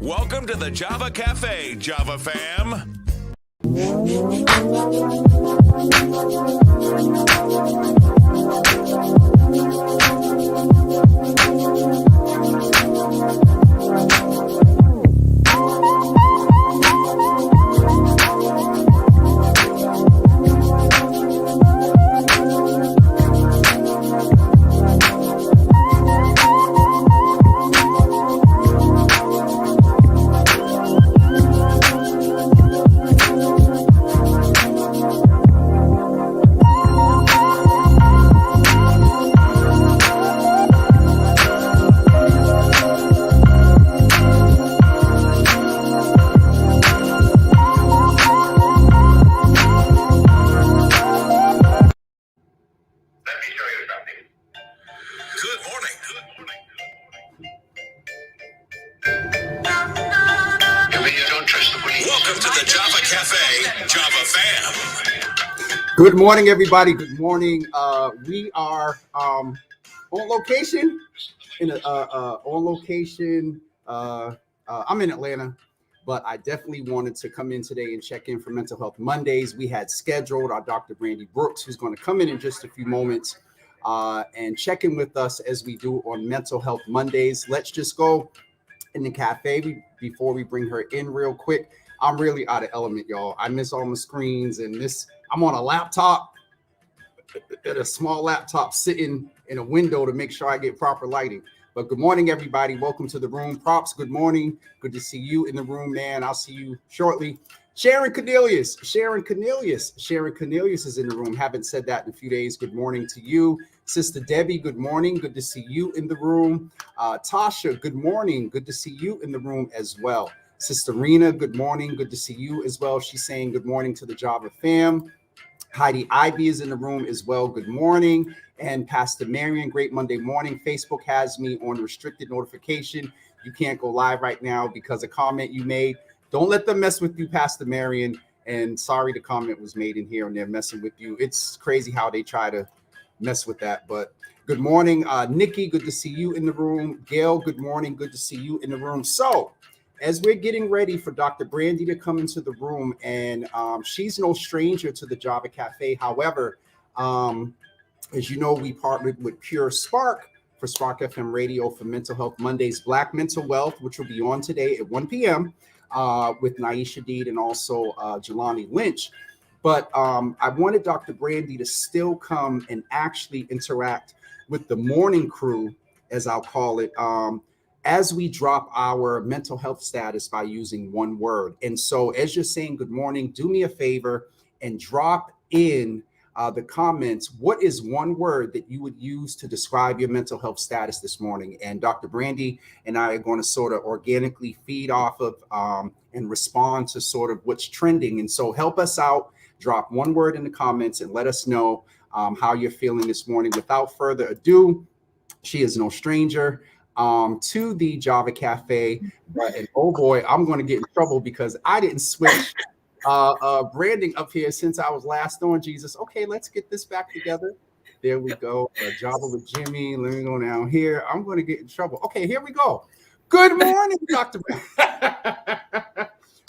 Welcome to the Java Cafe, Java fam. Good morning, everybody. Good morning. We are on location. I'm in Atlanta, but I definitely wanted to come in today and check in for Mental Health Mondays. We had scheduled our Dr. Brandy Brooks, who's going to come in just a few moments and check in with us as we do on Mental Health Mondays. Let's just go in the cafe before we bring her in real quick. I'm really out of element, y'all. I miss all my screens and this. I'm on a laptop, at a small laptop sitting in a window to make sure I get proper lighting. But good morning, everybody. Welcome to the room. Props, good morning. Good to see you in the room, man. I'll see you shortly. Sharon Cornelius is in the room. Haven't said that in a few days. Good morning to you. Sister Debbie, good morning. Good to see you in the room. Tasha, good morning. Good to see you in the room as well. Sister Rena, good morning. Good to see you as well. She's saying good morning to the Java fam. Heidi Ivy is in the room as well. Good morning. And Pastor Marion, great Monday morning. Facebook has me on restricted notification. You can't go live right now because a comment you made. Don't let them mess with you, Pastor Marion. And sorry the comment was made in here and they're messing with you. It's crazy how they try to mess with that. But good morning, Nikki. Good to see you in the room. Gail, good morning. Good to see you in the room. So, as we're getting ready for Dr. Brandy to come into the room, and she's no stranger to the Java Cafe. However, as you know, we partnered with Pure Spark for Spark FM Radio for Mental Health Mondays, Black Mental Wealth, which will be on today at 1 p.m. With Naisha Deed and also Jelani Lynch. But I wanted Dr. Brandy to still come and actually interact with the morning crew, as I'll call it, as we drop our mental health status by using one word. And so as you're saying good morning, do me a favor and drop in the comments. What is one word that you would use to describe your mental health status this morning? And Dr. Brandy and I are going to sort of organically feed off of and respond to sort of what's trending. And so help us out. Drop one word in the comments and let us know how you're feeling this morning. Without further ado, she is no stranger to the Java Cafe. And oh boy, I'm going to get in trouble because I didn't switch branding up here since I was last on. Jesus. Okay, let's get this back together. There we go. Java with Jimmy. Let me go down here. I'm going to get in trouble. Okay, here we go. Good morning, Dr.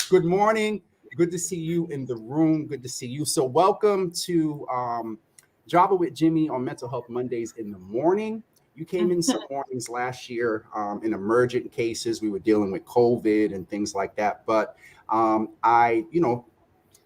Good morning. Good to see you in the room. Good to see you. So welcome to Java with Jimmy on Mental Health Mondays in the morning. You came in some mornings last year in emergent cases. We were dealing with COVID and things like that. But I,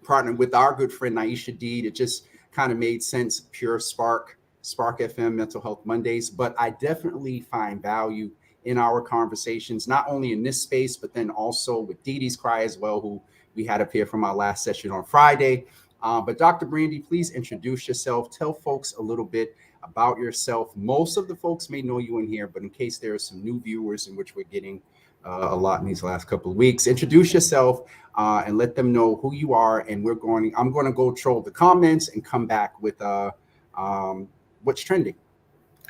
partnered with our good friend Naisha Deed. It just kind of made sense. Pure Spark FM, Mental Health Mondays. But I definitely find value in our conversations, not only in this space, but then also with Dee Dee's Cry as well, who we had up here from our last session on Friday. But Dr. Brandy, please introduce yourself. Tell folks a little bit about yourself. Most of the folks may know you in here, but in case there are some new viewers, in which we're getting a lot in these last couple of weeks, introduce yourself and let them know who you are. And I'm going to go troll the comments and come back with what's trending.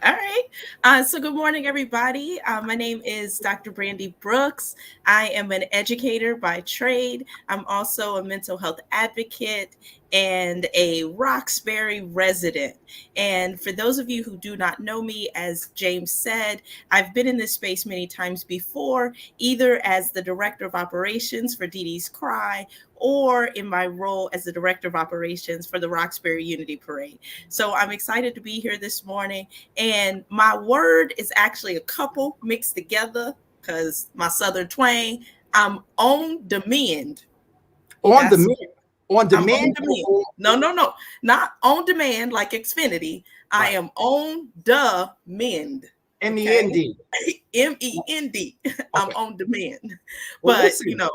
All right. So good morning, everybody. My name is Dr. Brandy Brooks. I am an educator by trade. I'm also a mental health advocate and a Roxbury resident. And for those of you who do not know me, as James said, I've been in this space many times before, either as the director of operations for Dee Dee's Cry or in my role as the director of operations for the Roxbury Unity Parade. So I'm excited to be here this morning. And my word is actually a couple mixed together because my Southern twang, I'm on demand. On That's demand. On I'm on demand. demand. No, not on demand like Xfinity. I Right. am on the mend. Okay, MEND. MEND. I'm Okay. on demand. Well, But listen, you're look,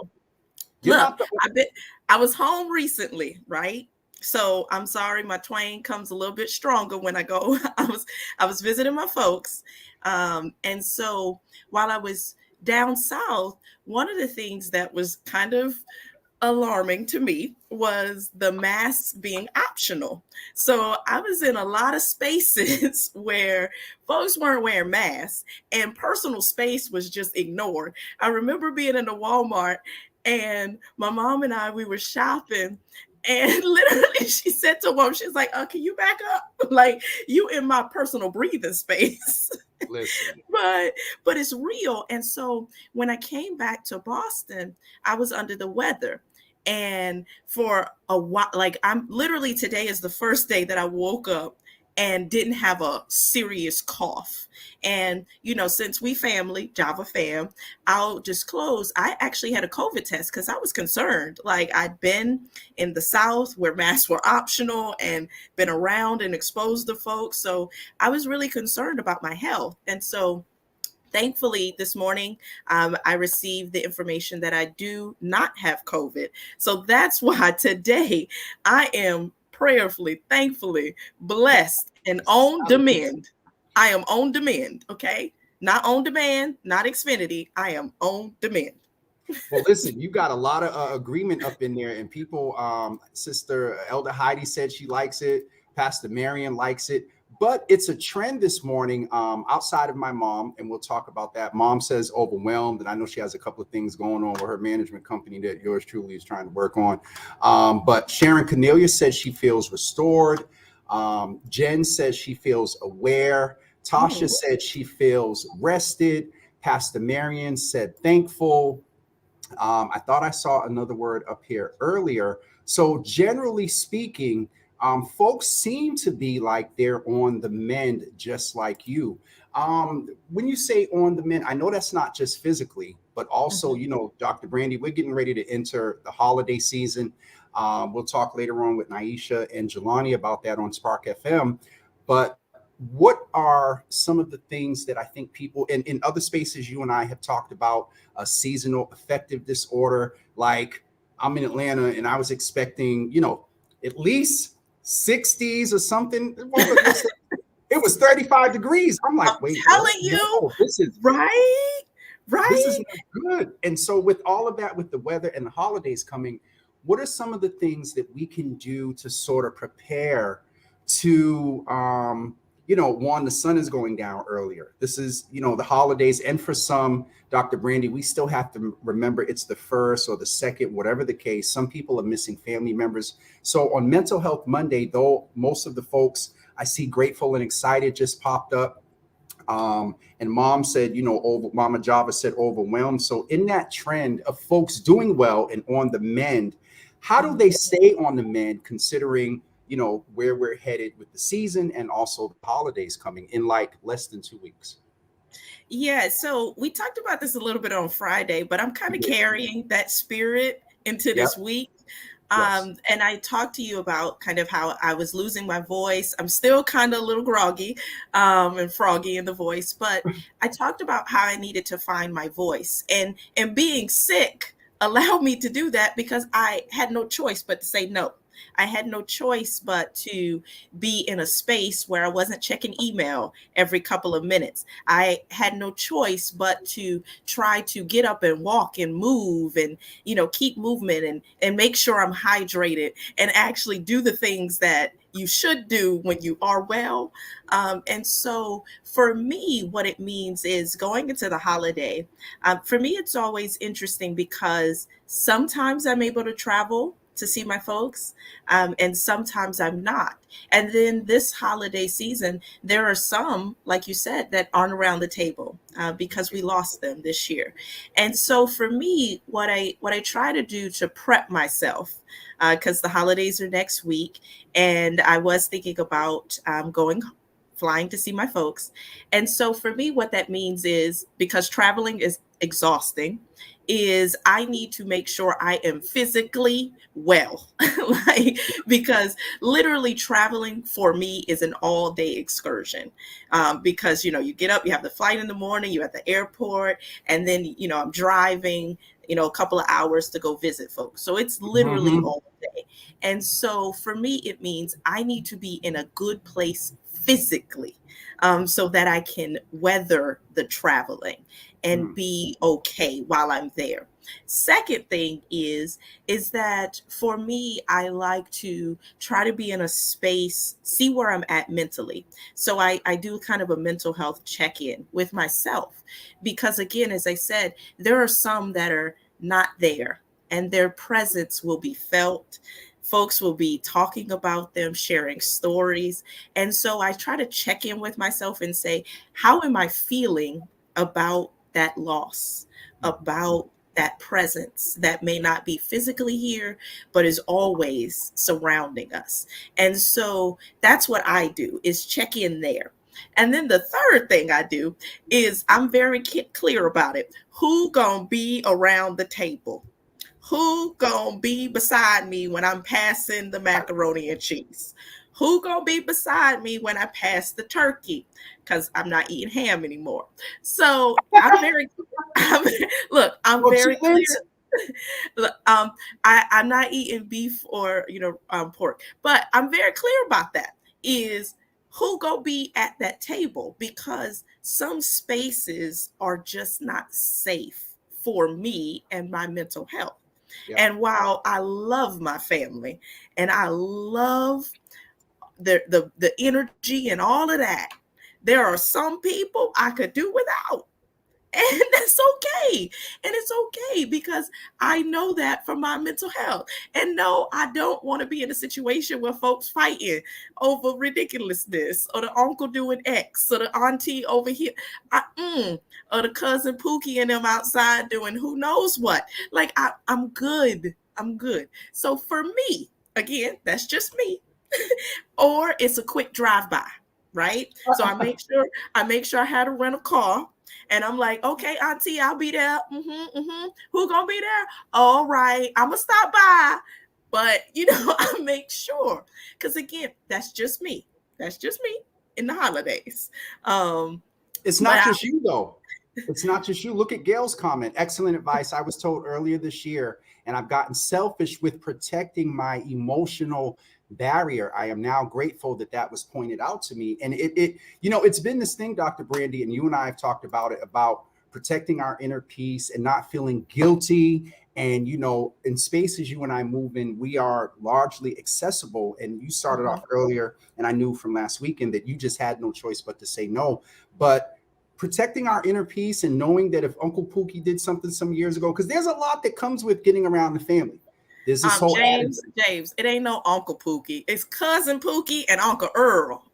not the I was home recently, right? So I'm sorry, my twang comes a little bit stronger when I go. I was visiting my folks, and so while I was down south, one of the things that was kind of alarming to me was the masks being optional. So I was in a lot of spaces where folks weren't wearing masks and personal space was just ignored. I remember being in a Walmart and my mom and we were shopping. And literally, she said to mom, she's like, can you back up? Like, you in my personal breathing space. listen. but it's real. And so when I came back to Boston, I was under the weather. And for a while, like I'm literally today is the first day that I woke up and didn't have a serious cough. And, since we family, Java fam, I'll just close. I actually had a COVID test because I was concerned. Like I'd been in the South where masks were optional and been around and exposed to folks. So I was really concerned about my health. And so thankfully, this morning, I received the information that I do not have COVID. So that's why today I am prayerfully, thankfully blessed and on demand. I am on demand, okay? Not on demand, not Xfinity. I am on demand. Well, listen, you got a lot of agreement up in there, and people. Sister Elder Heidi said she likes it. Pastor Marion likes it, but it's a trend this morning. Outside of my mom, and we'll talk about that. Mom says overwhelmed, and I know she has a couple of things going on with her management company that yours truly is trying to work on. But Sharon Cornelia says she feels restored. Jen says she feels aware. Tasha said she feels rested. Pastor Marion said thankful. I thought I saw another word up here earlier. So generally speaking, folks seem to be like they're on the mend, just like you. When you say on the mend, I know that's not just physically, but also, Dr. Brandy, we're getting ready to enter the holiday season. We'll talk later on with Naisha and Jelani about that on Spark FM. But what are some of the things that I think people in other spaces you and I have talked about a seasonal affective disorder? Like I'm in Atlanta and I was expecting, at least 60s or something. It was 35 degrees. I'm like, wait, telling you, this is right. This is not good. And so with all of that, with the weather and the holidays coming, what are some of the things that we can do to sort of prepare to one, the sun is going down earlier. This is, the holidays. And for some, Dr. Brandy, we still have to remember it's the first or the second, whatever the case. Some people are missing family members. So on Mental Health Monday, though, most of the folks I see grateful and excited just popped up. And mom said, Mama Java said overwhelmed. So in that trend of folks doing well and on the mend, how do they stay on the mend considering where we're headed with the season and also the holidays coming in like less than 2 weeks? Yeah, so we talked about this a little bit on Friday, but I'm kind of carrying that spirit into this week. Yes. And I talked to you about kind of how I was losing my voice. I'm still kind of a little groggy and froggy in the voice, but I talked about how I needed to find my voice, and being sick allowed me to do that because I had no choice but to say no. I had no choice but to be in a space where I wasn't checking email every couple of minutes. I had no choice but to try to get up and walk and move and, keep movement and make sure I'm hydrated and actually do the things that you should do when you are well. And so for me, what it means is going into the holiday. For me, it's always interesting because sometimes I'm able to travel to see my folks, and sometimes I'm not. And then this holiday season, there are some, like you said, that aren't around the table because we lost them this year. And so for me, what I try to do to prep myself, because the holidays are next week, and I was thinking about going flying to see my folks. And so for me, what that means is, because traveling is exhausting, is I need to make sure I am physically well. Like, because literally traveling for me is an all day excursion. Because, you get up, you have the flight in the morning, you're at the airport, and then, I'm driving, a couple of hours to go visit folks. So it's literally Mm-hmm. all day. And so for me, it means I need to be in a good place physically, so that I can weather the traveling and Mm. be okay while I'm there. Second thing is that for me, I like to try to be in a space, see where I'm at mentally. So I do kind of a mental health check-in with myself, because again, as I said, there are some that are not there, and their presence will be felt. Folks will be talking about them, sharing stories. And so I try to check in with myself and say, how am I feeling about that loss, about that presence that may not be physically here, but is always surrounding us? And so that's what I do, is check in there. And then the third thing I do is I'm very clear about it. Who gonna be around the table? Who gonna be beside me when I'm passing the macaroni and cheese? Who gonna be beside me when I pass the turkey? Because I'm not eating ham anymore. So I'm very, look, I'm Well, very chitlins. clear. Look, I'm not eating beef or pork, but I'm very clear about that. Is who gonna be at that table? Because some spaces are just not safe for me and my mental health. Yep. And while I love my family and I love the energy and all of that, there are some people I could do without. And that's okay. And it's okay because I know that for my mental health. And no, I don't want to be in a situation where folks fighting over ridiculousness, or the uncle doing X, or the auntie over here, or the cousin Pookie and them outside doing who knows what. Like, I'm good. I'm good. So for me, again, that's just me. Or it's a quick drive by, right? So I make sure I had to rent a car, and I'm like, okay, auntie, I'll be there. Who gonna be there? All right, I'm gonna stop by. But I make sure, because again, that's just me. That's just me in the holidays. Um, It's but not I, just you, though. It's not just you. Look at Gail's comment. Excellent advice. I was told earlier this year, and I've gotten selfish with protecting my emotional barrier. I am now grateful that that was pointed out to me. And it's been this thing, Dr. Brandy, and you and I have talked about it, about protecting our inner peace and not feeling guilty. And, in spaces you and I move in, we are largely accessible. And you started Mhm. off earlier, and I knew from last weekend that you just had no choice but to say no. But protecting our inner peace and knowing that if Uncle Pookie did something some years ago, because there's a lot that comes with getting around the family. There's this whole James, attitude. James, it ain't no Uncle Pookie. It's cousin Pookie and Uncle Earl.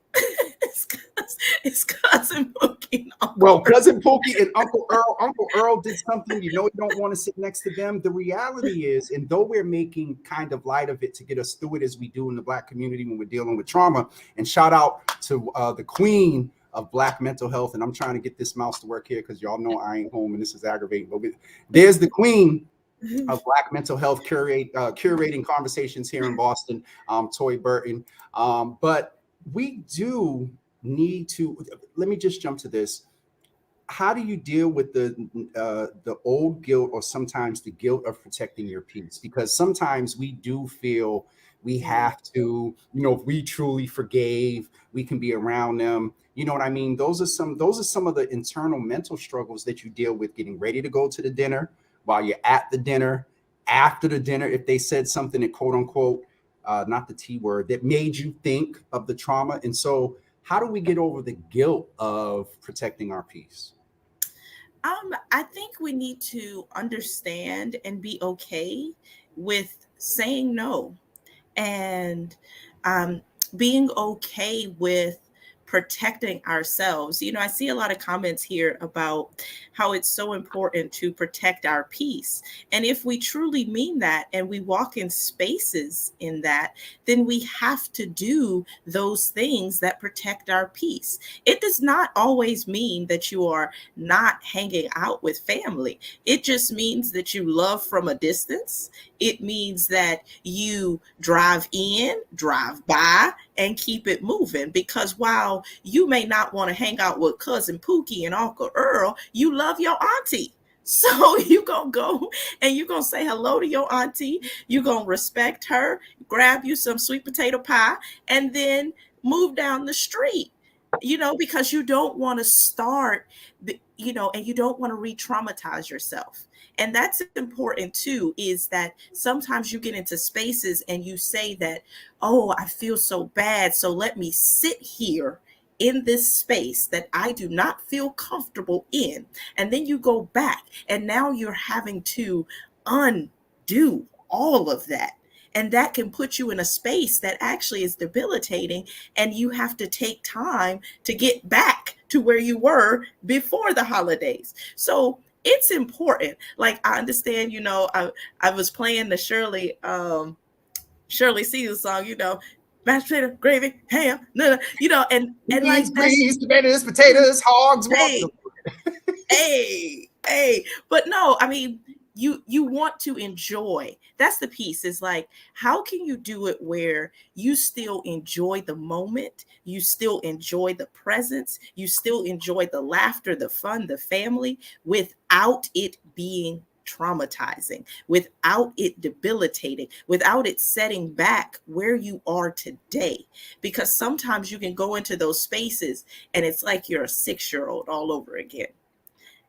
it's cousin Pookie and Uncle Well, Earl. cousin Pookie and Uncle Earl did something. You don't want to sit next to them. The reality is, and though we're making kind of light of it to get us through it as we do in the Black community when we're dealing with trauma, and shout out to the queen of Black mental health. And I'm trying to get this mouse to work here because y'all know I ain't home and this is aggravating. But there's the queen of Black mental health curating conversations here in Boston, Toy Burton. But we do need to, let me just jump to this. How do you deal with the old guilt, or sometimes the guilt of protecting your peace? Because sometimes we do feel we have to, if we truly forgave, we can be around them. You know what I mean? Those are some of the internal mental struggles that you deal with getting ready to go to the dinner, while you're at the dinner, after the dinner, if they said something that quote unquote, not the T word, that made you think of the trauma. And so how do we get over the guilt of protecting our peace? I think we need to understand and be okay with saying no, and um, being okay with protecting ourselves. I see a lot of comments here about how it's so important to protect our peace. And if we truly mean that and we walk in spaces in that, then we have to do those things that protect our peace. It does not always mean that you are not hanging out with family. It just means that you love from a distance. It means that you drive in, drive by, and keep it moving. Because while you may not want to hang out with cousin Pookie and Uncle Earl, you love your auntie. So you gonna go and you gonna say hello to your auntie. You gonna respect her, grab you some sweet potato pie, and then move down the street. Because you don't want to start, and you don't want to re-traumatize yourself. And that's important too, is that sometimes you get into spaces and you say that, oh, I feel so bad, so let me sit here in this space that I do not feel comfortable in. And then you go back and now you're having to undo all of that. And that can put you in a space that actually is debilitating. And you have to take time to get back to where you were before the holidays. So it's important. Like, I understand, I was playing the Shirley Caesar song, mashed potato, gravy, ham, and like beans, tomatoes, potatoes, hogs, hey, hey. But no, I mean, you want to enjoy. That's the piece. Is like, how can you do it where you still enjoy the moment, you still enjoy the presence, you still enjoy the laughter, the fun, the family, without it being traumatizing, without it debilitating, without it setting back where you are today. Because sometimes you can go into those spaces and it's like you're a 6-year-old all over again.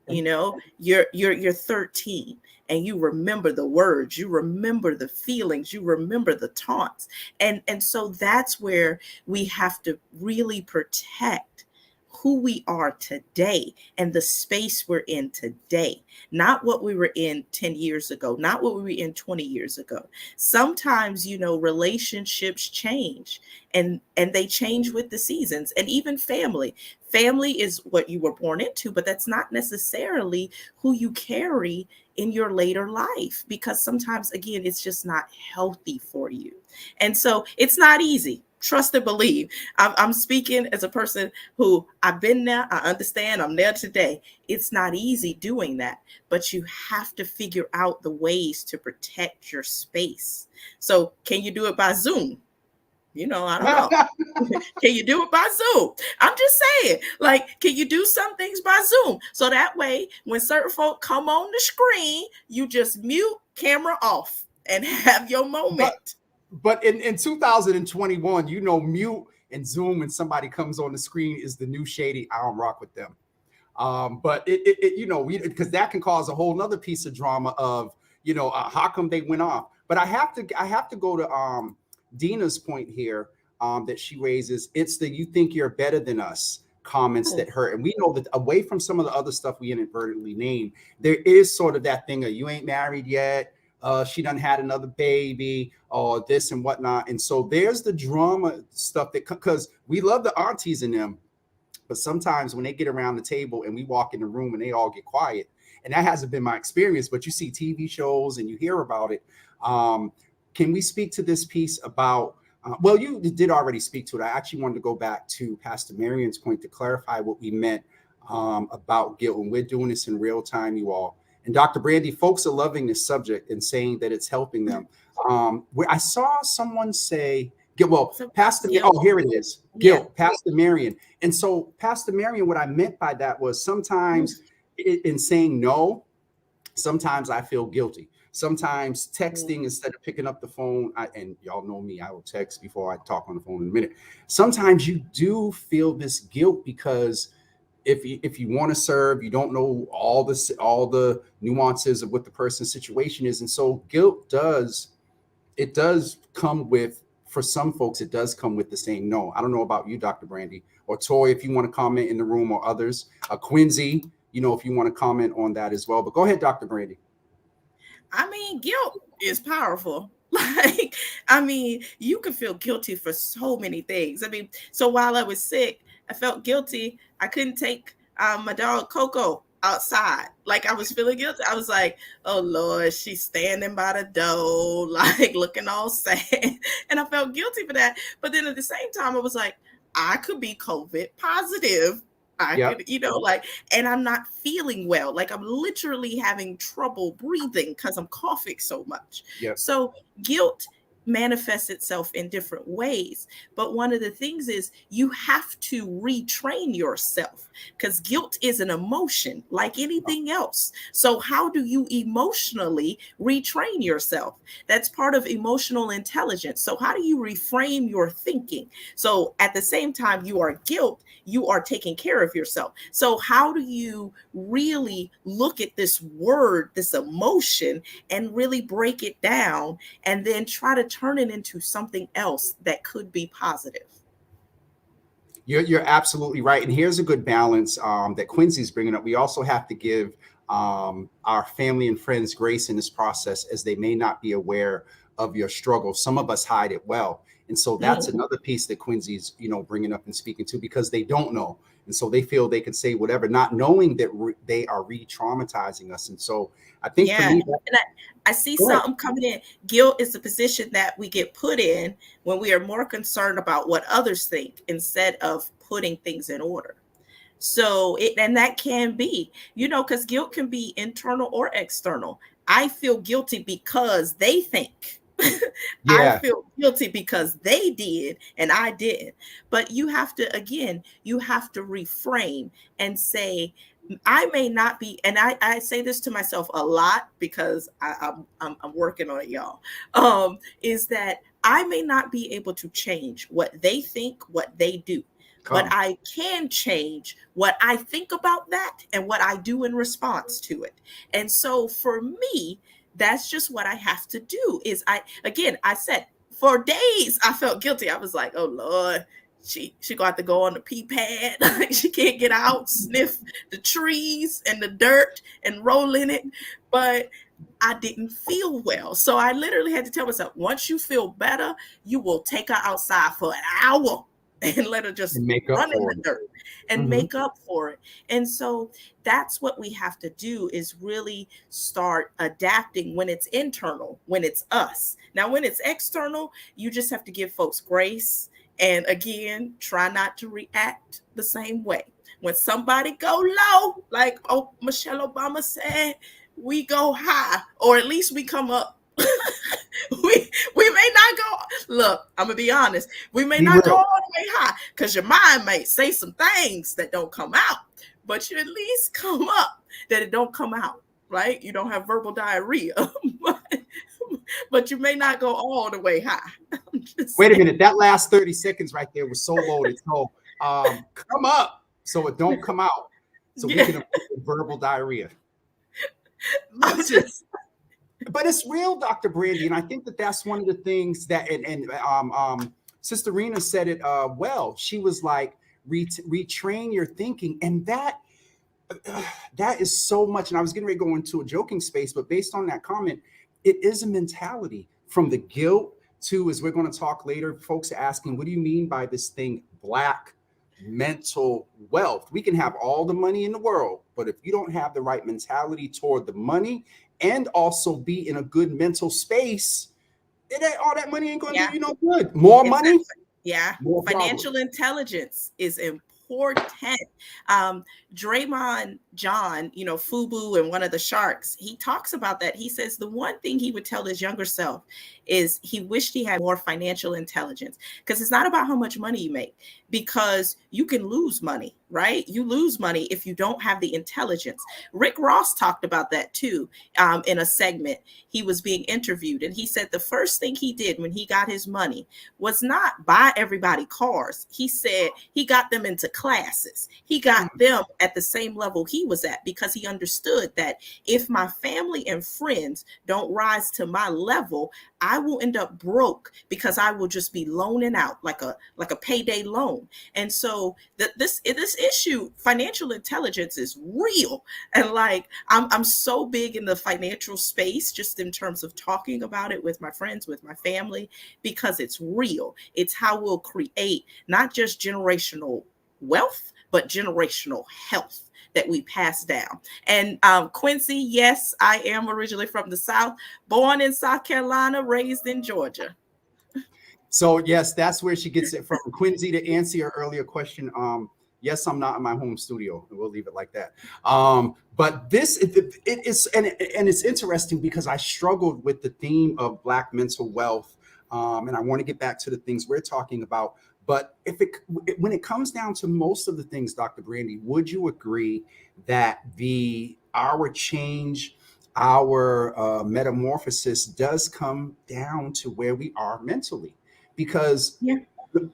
You're 13 and you remember the words, you remember the feelings, you remember the taunts. And so that's where we have to really protect who we are today and the space we're in today, not what we were in 10 years ago, not what we were in 20 years ago. Sometimes, relationships change, and they change with the seasons. And even family is what you were born into, but that's not necessarily who you carry in your later life, because sometimes, again, it's just not healthy for you. And so it's not easy. Trust and believe. I'm speaking as a person who, I've been there. I understand. I'm there today. It's not easy doing that, but you have to figure out the ways to protect your space. So can you do it by Zoom? I don't know. Can you do it by Zoom? I'm just saying, like, can you do some things by Zoom? So that way, when certain folk come on the screen, you just mute, camera off, and have your moment. But in 2021, mute and Zoom when somebody comes on the screen is the new shady. I don't rock with them. But because that can cause a whole nother piece of drama of, how come they went off? But I have to go to Dina's point here that she raises. It's the "you think you're better than us" comments that hurt. And we know that away from some of the other stuff we inadvertently named, there is sort of that thing of, you ain't married yet. She done had another baby, or this and whatnot. And so there's the drama stuff that, because we love the aunties in them, but sometimes when they get around the table and we walk in the room and they all get quiet, and that hasn't been my experience, but you see TV shows and you hear about it. Can we speak to this piece about, well, you did already speak to it. I actually wanted to go back to Pastor Marion's point to clarify what we meant about guilt. And we're doing this in real time, you all. And Dr. Brandy, folks are loving this subject and saying that it's helping them. Where I saw someone say, well, Pastor, oh, here it is, guilt, yeah. Pastor Marion. And so Pastor Marion, what I meant by that was sometimes in saying no, sometimes I feel guilty. Sometimes texting instead of picking up the phone, and y'all know me, I will text before I talk on the phone in a minute. Sometimes you do feel this guilt because if you want to serve, you don't know all the nuances of what the person's situation is. And so guilt does come with, for some folks, it does come with the saying no. I don't know about you, Dr. Brandy, or Toy, if you want to comment in the room, or others, Quincy, if you want to comment on that as well. But go ahead, Dr. Brandy. I mean, guilt is powerful. Like, I mean, you can feel guilty for so many things. I mean, so while I was sick, I felt guilty. I couldn't take my dog Coco outside. Like, I was feeling guilty. I was like, oh Lord, she's standing by the door, like looking all sad. And I felt guilty for that. But then at the same time, I was like, I could be COVID positive. I Yep. could, like, and I'm not feeling well. Like, I'm literally having trouble breathing because I'm coughing so much. Yep. So guilt manifests itself in different ways. But one of the things is you have to retrain yourself, because guilt is an emotion like anything else. So how do you emotionally retrain yourself? That's part of emotional intelligence. So how do you reframe your thinking? So at the same time you are guilt, you are taking care of yourself. So how do you really look at this word, this emotion, and really break it down and then try to turn it into something else that could be positive? You're absolutely right. And here's a good balance that Quincy's bringing up. We also have to give our family and friends grace in this process, as they may not be aware of your struggle. Some of us hide it well. And so that's another piece that Quincy's, bringing up and speaking to, because they don't know. And so they feel they can say whatever, not knowing that they are re-traumatizing us. And so I think for me, and I see something coming in. Guilt is the position that we get put in when we are more concerned about what others think instead of putting things in order. So and that can be, because guilt can be internal or external. I feel guilty because they think. I feel guilty because they did and I didn't. But you have to reframe and say, I may not be, and I say this to myself a lot because I'm working on it, y'all. Is that I may not be able to change what they think, what they do, but I can change what I think about that and what I do in response to it. And so for me, that's just what I have to do. Is I said for days I felt guilty. I was like, oh Lord, she got to go on the pee pad. She can't get out, sniff the trees and the dirt and roll in it. But I didn't feel well. So I literally had to tell myself, once you feel better, you will take her outside for an hour and let her just run in the dirt and make up for it. And so that's what we have to do, is really start adapting when it's internal, when it's us. Now, when it's external, you just have to give folks grace. And again, try not to react the same way. When somebody go low, like Michelle Obama said, we go high, or at least we come up. we may not go. Look, I'm gonna be honest. We may not go all the way high, because your mind may say some things that don't come out, but you at least come up, that it don't come out. Right? You don't have verbal diarrhea, but you may not go all the way high. Wait a minute. That last 30 seconds right there was so loaded. So come up so it don't come out. So we can avoid verbal diarrhea. But it's real, Dr. Brandy. And I think that's one of the things that, and Sister Rena said it well. She was like, retrain your thinking. And that is so much. And I was getting ready to go into a joking space, but based on that comment, it is a mentality, from the guilt to, as we're going to talk later, folks are asking, what do you mean by this thing, Black mental wealth? We can have all the money in the world, but if you don't have the right mentality toward the money, and also be in a good mental space, all that money ain't going to do you no good. More money. Yeah. More financial intelligence is important. Draymond John, Fubu and one of the Sharks, he talks about that. He says the one thing he would tell his younger self is he wished he had more financial intelligence, because it's not about how much money you make, because you can lose money, right? You lose money if you don't have the intelligence. Rick Ross talked about that too, in a segment. He was being interviewed, and he said the first thing he did when he got his money was not buy everybody cars. He said he got them into classes. He got them at the same level he was at because he understood that if my family and friends don't rise to my level, I will end up broke because I will just be loaning out like a payday loan. And so this issue, financial intelligence, is real. And like I'm so big in the financial space, just in terms of talking about it with my friends, with my family, because it's real. It's how we'll create not just generational wealth, but generational health that we pass down. And Quincy, yes, I am originally from the South, born in South Carolina, raised in Georgia. So yes, that's where she gets it from. Quincy, to answer your earlier question, yes, I'm not in my home studio, and we'll leave it like that. But this it is, and it's interesting because I struggled with the theme of Black mental wealth, and I want to get back to the things we're talking about. But when it comes down to most of the things, Dr. Brandy, would you agree that our change, our metamorphosis does come down to where we are mentally? Because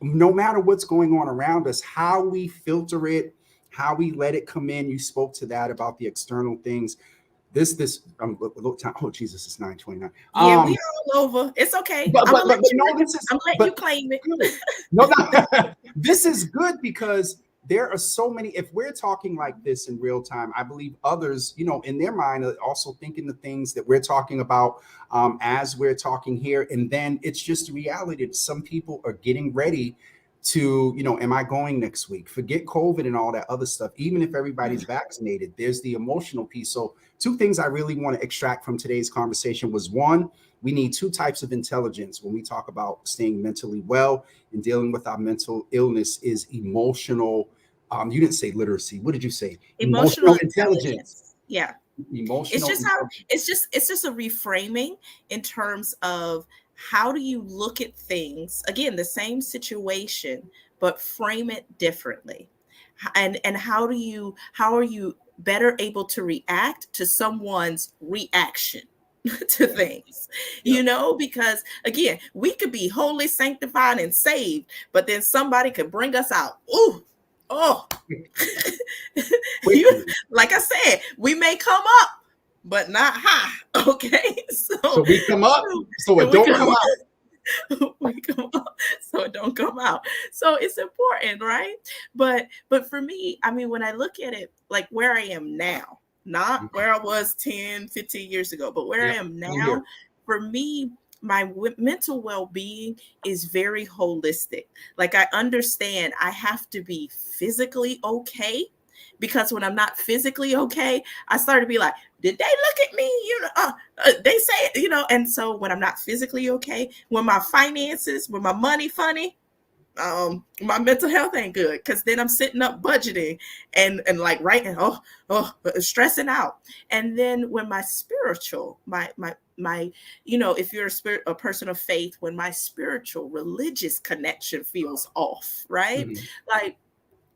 no matter what's going on around us, how we filter it, how we let it come in. You spoke to that about the external things. Oh Jesus, it's 9:29. Yeah, we all over. It's okay. But no, I'm letting you claim it. No, this is good because there are so many. If we're talking like this in real time, I believe others, in their mind, are also thinking the things that we're talking about as we're talking here. And then it's just a reality that some people are getting ready to, am I going next week? Forget COVID and all that other stuff. Even if everybody's vaccinated, there's the emotional piece. So 2 things I really want to extract from today's conversation was, one, we need 2 types of intelligence when we talk about staying mentally well and dealing with our mental illness is emotional. You didn't say literacy. What did you say? Emotional intelligence. Yeah. Emotional. It's just a reframing in terms of how do you look at things, again, the same situation, but frame it differently. And how are you better able to react to someone's reaction to things, because again, we could be holy, sanctified, and saved, but then somebody could bring us out. Like I said, we may come up, but not high. Okay. So we come up, so it don't come out. We come up, so it don't come out. So it's important, right? But for me, I mean, when I look at it, like where I am now, not where I was 10, 15 years ago, but where I am now, for me, my mental well-being is very holistic. Like I understand I have to be physically okay, because when I'm not physically okay, I start to be like, did they look at me? They say, and so when I'm not physically okay, when my finances, when my money funny, my mental health ain't good, because then I'm sitting up budgeting and like writing, stressing out. And then when my spiritual, my if you're a person of faith, when my spiritual religious connection feels off, right? Like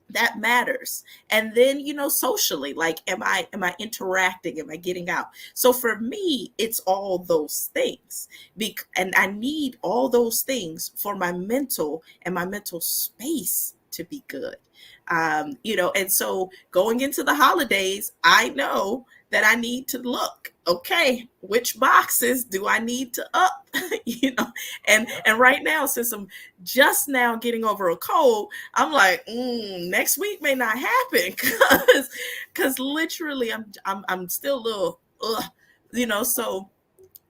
that matters. And then, socially, like, am I interacting? Am I getting out? So for me, it's all those things. And I need all those things for my mental space to be good. And so going into the holidays, I know that I need to look, okay, which boxes do I need to up? And right now, since I'm just now getting over a cold, I'm like, next week may not happen, because literally I'm still a little, so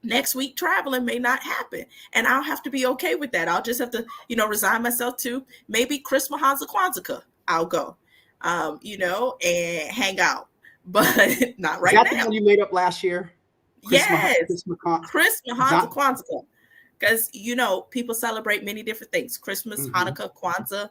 next week traveling may not happen, and I'll have to be okay with that. I'll just have to, resign myself to maybe Christmas, Hanukkah, Kwanzaa. I'll go, and hang out, but not right now. Is that the one you made up last year? Christmas, Hanukkah, Kwanzaa. Because, people celebrate many different things. Christmas, Hanukkah, Kwanzaa,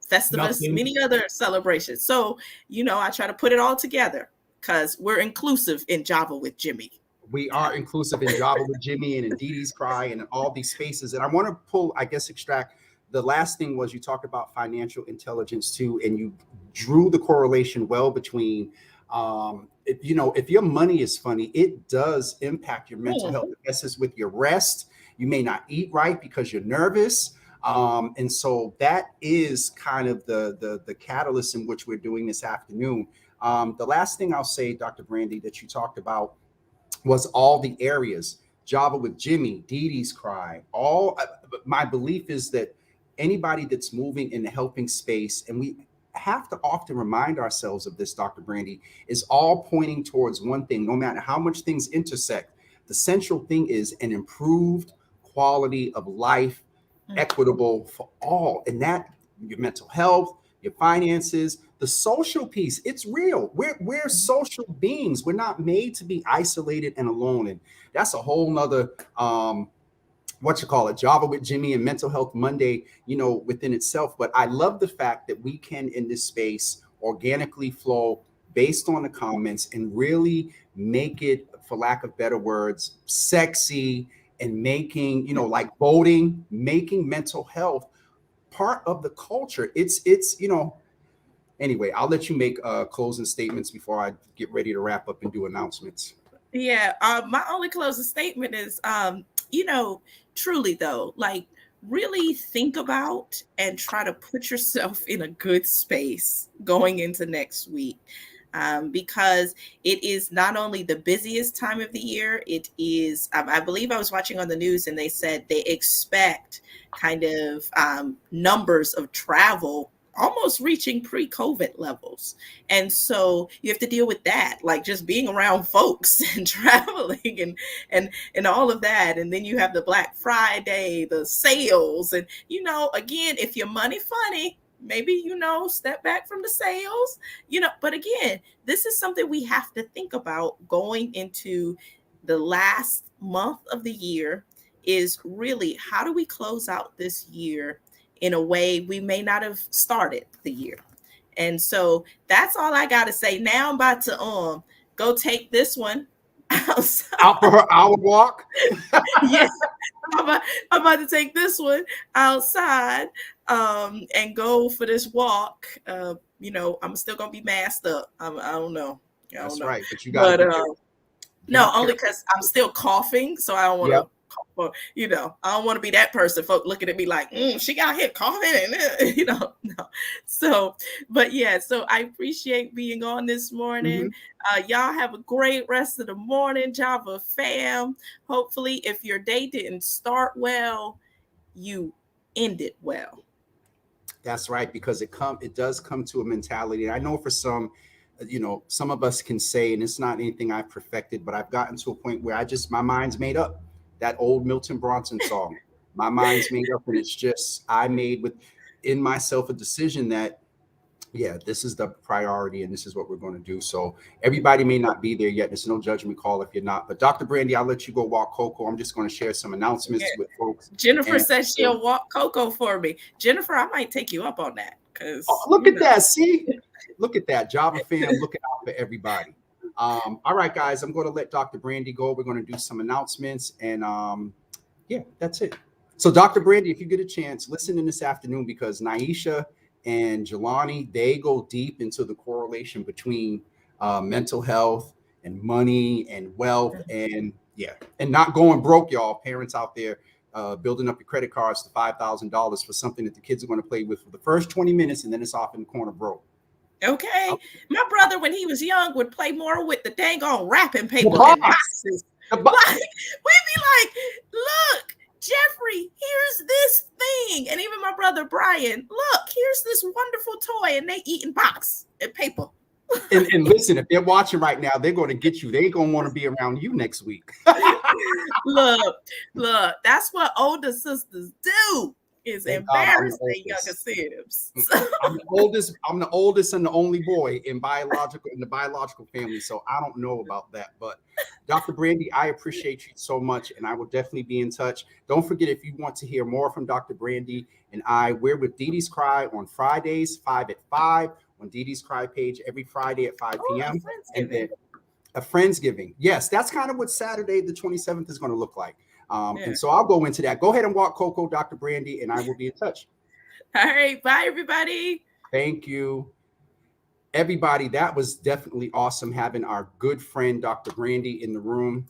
Festivus, many other celebrations. So, I try to put it all together because we're inclusive in Java with Jimmy. We are inclusive in Java with Jimmy and in Didi's Cry and in all these spaces. And I want to extract. The last thing was you talked about financial intelligence too, and you drew the correlation well between, if your money is funny, it does impact your mental health. It messes with your rest. You may not eat right because you're nervous. And so that is kind of the catalyst in which we're doing this afternoon. The last thing I'll say, Dr. Brandy, that you talked about was all the areas. Java with Jimmy, Dee Dee's Cry. All my belief is that anybody that's moving in the helping space, and we have to often remind ourselves of this, Dr. Brandy, is all pointing towards one thing. No matter how much things intersect, the central thing is an improved quality of life, equitable for all, and that your mental health, your finances, the social piece. It's real. We're social beings. We're not made to be isolated and alone. And that's a whole nother what you call it, Java with Jimmy and Mental Health Monday, within itself. But I love the fact that we can in this space organically flow based on the comments and really make it, for lack of better words, sexy, and making, like voting, making mental health part of the culture. It's anyway, I'll let you make closing statements before I get ready to wrap up and do announcements. Yeah, my only closing statement is, truly though, like really think about and try to put yourself in a good space going into next week. Because it is not only the busiest time of the year, it is, I believe I was watching on the news and they said they expect kind of numbers of travel almost reaching pre-COVID levels. And so you have to deal with that, like just being around folks and traveling and all of that. And then you have the Black Friday, the sales, and again, if your money funny, maybe step back from the sales, but again, this is something we have to think about going into the last month of the year, is really how do we close out this year in a way we may not have started the year. And so that's all I got to say. Now I'm about to go take this one outside. Out for her hour walk. Yes, I'm about to take this one outside and go for this walk. I'm still gonna be masked up. I don't know. That's right, but you got to. No, only because I'm still coughing, so I don't want to. Cough, I don't want to be that person. Folk looking at me like, she got hit coughing, and no. So, but yeah, so I appreciate being on this morning. Y'all have a great rest of the morning, Java fam. Hopefully, if your day didn't start well, you end it well. That's right, because it does come to a mentality. And I know for some, some of us can say, and it's not anything I've perfected, but I've gotten to a point where my mind's made up. That old Milton Bronson song, my mind's made up, and it's just, I made within myself a decision that, yeah, this is the priority and this is what we're going to do. So everybody may not be there yet. There's no judgment call if you're not. But Dr. Brandy, I'll let you go walk Coco. I'm just going to share some announcements with folks. Jennifer says she'll walk Coco for me. Jennifer, I might take you up on that. Look at that. See? Look at that. Java fam looking out for everybody. All right, guys, I'm going to let Dr. Brandy go. We're going to do some announcements, and yeah, that's it. So Dr. Brandy, if you get a chance, listen in this afternoon, because Naisha and Jelani, they go deep into the correlation between mental health and money and wealth, and and not going broke, y'all. Parents out there building up your credit cards to $5,000 for something that the kids are going to play with for the first 20 minutes, and then it's off in the corner broke. Okay. My brother, when he was young, would play more with the dang on wrapping paper than boxes. Like, we'd be like, look, Jeffrey, here's this thing. And even my brother, Brian, look, here's this wonderful toy. And they eating box and paper. And listen, if they're watching right now, they're going to get you. They're going to want to be around you next week. Look, that's what older sisters do. Is embarrass their younger siblings. I'm the oldest and the only boy in the biological family, so I don't know about that. But Dr. Brandy, I appreciate you so much, and I will definitely be in touch. Don't forget, if you want to hear more from Dr. Brandy and we're with Dee Dee's Cry on Fridays, 5 at 5 on Dee Dee's Cry page every Friday at 5 p.m. And then a Friendsgiving. Yes, that's kind of what Saturday the 27th is going to look like. And so I'll go into that. Go ahead and walk Coco, Dr. Brandy, and I will be in touch. All right. Bye, everybody. Thank you. Everybody, that was definitely awesome having our good friend, Dr. Brandy, in the room.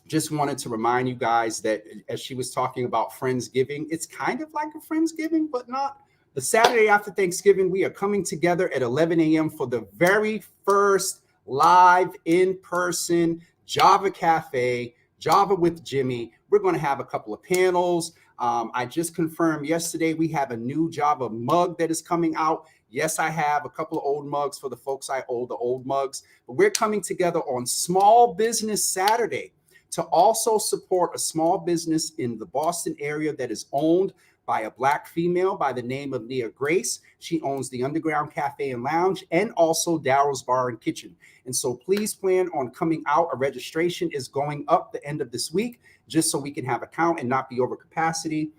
just wanted to remind you guys that as she was talking about Friendsgiving, it's kind of like a Friendsgiving, but not. The Saturday after Thanksgiving, we are coming together at 11 a.m. for the very first live in-person Java Cafe, Java with Jimmy. We're going to have a couple of panels. I just confirmed yesterday we have a new Java mug that is coming out. Yes, I have a couple of old mugs for the folks I owe the old mugs. But we're coming together on Small Business Saturday to also support a small business in the Boston area that is owned by a Black female by the name of Nia Grace. She owns the Underground Cafe and Lounge and also Daryl's Bar and Kitchen. And so please plan on coming out. A registration is going up the end of this week, just so we can have a count and not be over capacity.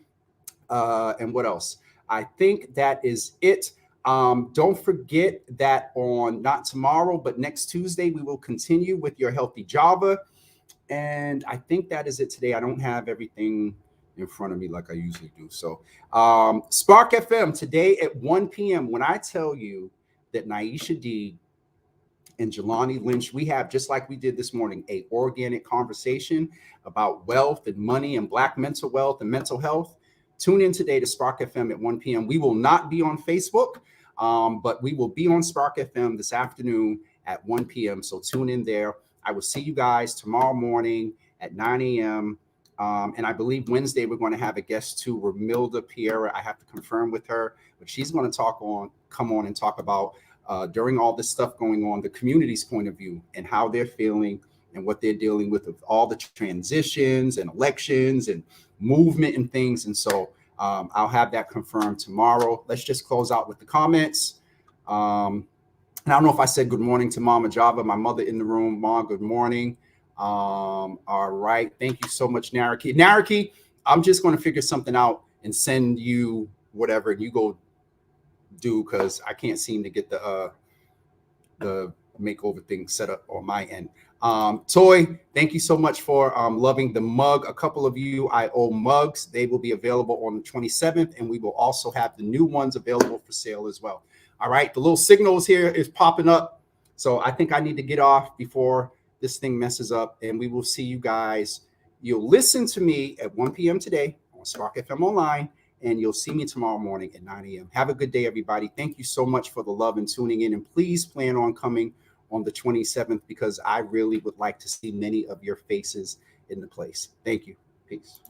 And what else? I think that is it. Don't forget that on not tomorrow, but next Tuesday, we will continue with your Healthy Java. And I think that is it today. I don't have everything in front of me like I usually do. So Spark FM today at 1 p.m. When I tell you that Naisha D and Jelani Lynch, we have, just like we did this morning, a organic conversation about wealth and money and Black mental wealth and mental health. Tune in today to Spark FM at 1 p.m. We will not be on Facebook, but we will be on Spark FM this afternoon at 1 p.m. So tune in there. I will see you guys tomorrow morning at 9 a.m. And I believe Wednesday we're going to have a guest too, Romilda Pierre. I have to confirm with her, but she's going to come on and talk about during all this stuff going on, the community's point of view and how they're feeling and what they're dealing with all the transitions and elections and movement and things. And so I'll have that confirmed tomorrow. Let's just close out with the comments. And I don't know if I said good morning to Mama Java, my mother in the room. Mom, good morning. All right. Thank you so much, Naraki. Naraki, I'm just going to figure something out and send you whatever you go do, because I can't seem to get the makeover thing set up on my end. Toy, thank you so much for loving the mug. A couple of you I owe mugs. They will be available on the 27th, and we will also have the new ones available for sale as well. All right, the little signals here is popping up. So I think I need to get off before this thing messes up, and we will see you guys. You'll listen to me at 1 p.m. today on Spark FM Online, and you'll see me tomorrow morning at 9 a.m. Have a good day, everybody. Thank you so much for the love and tuning in, and please plan on coming on the 27th, because I really would like to see many of your faces in the place. Thank you. Peace.